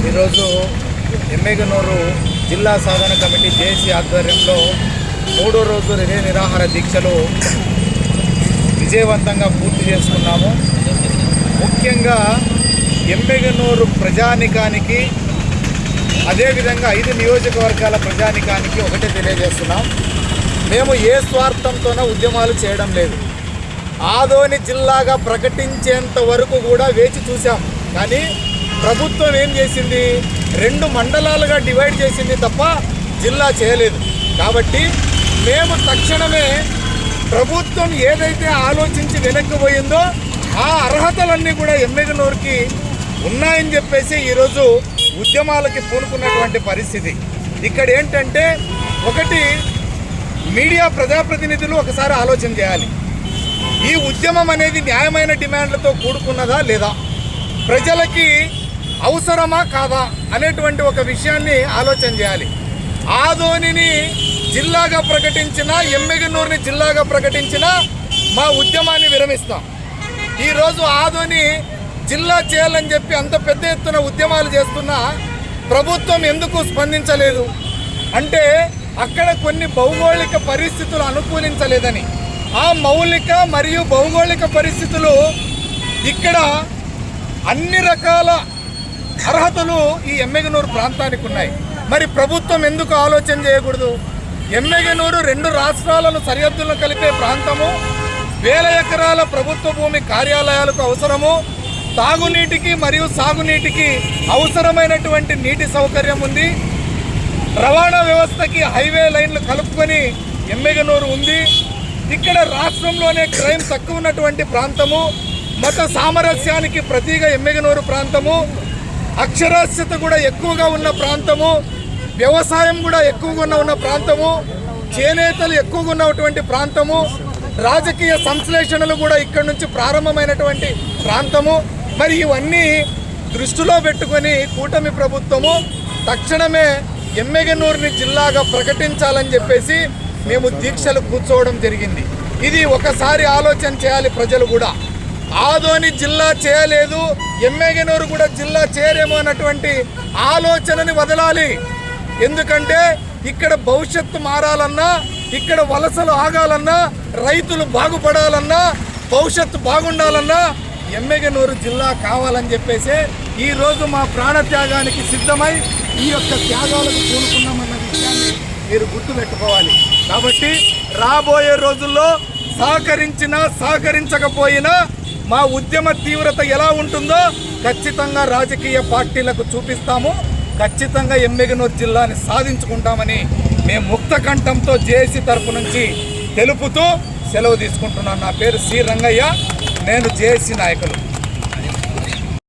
ఈరోజు ఎమ్మెగనూరు జిల్లా సాధన committee JAC ఆధ్వర్యంలో 3వ రోజు రిలే నిరాహార దీక్షలు విజయవంతంగా పూర్తి చేసుకున్నాము. ముఖ్యంగా ఎమ్మెగనూరు ప్రజానికానికి అదేవిధంగా 5 నియోజకవర్గాల ప్రజానికానికి ఒకటే తెలియజేస్తున్నాం. మేము ఏ స్వార్థంతోనూ ఉద్యమాలు చేయడం లేదు. ఆదోని జిల్లాగా ప్రకటించేంత వరకు కూడా వేచి చూసాం. కానీ ప్రభుత్వం ఏం చేసింది? 2 మండలాలుగా డివైడ్ చేసింది తప్ప జిల్లా చేయలేదు. కాబట్టి మేము తక్షణమే ప్రభుత్వం ఏదైతే ఆలోచించి వెనక్కిపోయిందో ఆ అర్హతలన్నీ కూడా ఎమ్మెగనూరుకి ఉన్నాయని చెప్పేసి ఈరోజు ఉద్యమాలకి పూనుకున్నటువంటి పరిస్థితి. ఇక్కడ ఏంటంటే, ఒకటి మీడియా ప్రజాప్రతినిధులు ఒకసారి ఆలోచన చేయాలి. ఈ ఉద్యమం అనేది న్యాయమైన డిమాండ్లతో కూడుకున్నదా లేదా, ప్రజలకి అవసరమా కాదా అనేటువంటి ఒక విషయాన్ని ఆలోచన చేయాలి. ఆదోనిని జిల్లాగా ప్రకటించిన, ఎమ్మెగనూరుని జిల్లాగా ప్రకటించిన మా ఉద్యమాన్ని విరమిస్తాం. ఈరోజు ఆదోని జిల్లా చేయాలని చెప్పి అంత పెద్ద ఎత్తున ఉద్యమాలు చేస్తున్న ప్రభుత్వం ఎందుకు స్పందించలేదు అంటే, అక్కడ కొన్ని భౌగోళిక పరిస్థితులు అనుకూలించలేదని. ఆ మౌలిక మరియు భౌగోళిక పరిస్థితులు ఇక్కడ అన్ని రకాల అర్హతలు ఈ ఎమ్మెగనూరు ప్రాంతానికి ఉన్నాయి. మరి ప్రభుత్వం ఎందుకు ఆలోచన చేయకూడదు? ఎమ్మెగనూరు 2 రాష్ట్రాలను సరిహద్దులను కలిపే ప్రాంతము, వేల ఎకరాల ప్రభుత్వ భూమి కార్యాలయాలకు అవసరము, తాగునీటికి మరియు సాగునీటికి అవసరమైనటువంటి నీటి సౌకర్యం ఉంది, రవాణా వ్యవస్థకి హైవే లైన్లు కలుపుకొని ఎమ్మెగనూరు ఉంది. ఇక్కడ రాష్ట్రంలోనే క్రైమ్ తక్కువ ఉన్నటువంటి ప్రాంతము, మత సామరస్యానికి ప్రతీగా ఎమ్మెగనూరు ప్రాంతము, అక్షరాస్యత కూడా ఎక్కువగా ఉన్న ప్రాంతము, వ్యవసాయం కూడా ఎక్కువగా ఉన్న ప్రాంతము, చేనేతలు ఎక్కువగా ఉన్నటువంటి ప్రాంతము, రాజకీయ సంశ్లేషణలు కూడా ఇక్కడ నుంచి ప్రారంభమైనటువంటి ప్రాంతము. మరి ఇవన్నీ దృష్టిలో పెట్టుకొని కూటమి ప్రభుత్వము తక్షణమే ఎమ్మెగనూరుని జిల్లాగా ప్రకటించాలని చెప్పేసి మేము దీక్షలు కూర్చోవడం జరిగింది. ఇది ఒకసారి ఆలోచన చేయాలి ప్రజలు కూడా. ఆదోని జిల్లా చేయలేదు, ఎమ్మెగనూరు కూడా జిల్లా చేయరేమో అన్నటువంటి ఆలోచనని వదలాలి. ఎందుకంటే ఇక్కడ భవిష్యత్తు మారాలన్నా, ఇక్కడ వలసలు ఆగాలన్నా, రైతులు బాగుపడాలన్నా, భవిష్యత్తు బాగుండాలన్నా ఎమ్మెగనూరు జిల్లా కావాలని చెప్పేసి ఈరోజు మా ప్రాణత్యాగానికి సిద్ధమై ఈ యొక్క త్యాగాలకు పూనుకున్నామన్న విషయాన్ని మీరు గుర్తుపెట్టుకోవాలి. కాబట్టి రాబోయే రోజుల్లో సహకరించినా సహకరించకపోయినా మా ఉద్యమ తీవ్రత ఎలా ఉంటుందో ఖచ్చితంగా రాజకీయ పార్టీలకు చూపిస్తాము. ఖచ్చితంగా ఎమ్మెగనూరు జిల్లాని సాధించుకుంటామని మేము ముక్త కంఠంతో జేఏసీ తరపు నుంచి తెలుపుతూ సెలవు తీసుకుంటున్నాను. నా పేరు సి రంగయ్య, నేను జేఏసీ నాయకులు.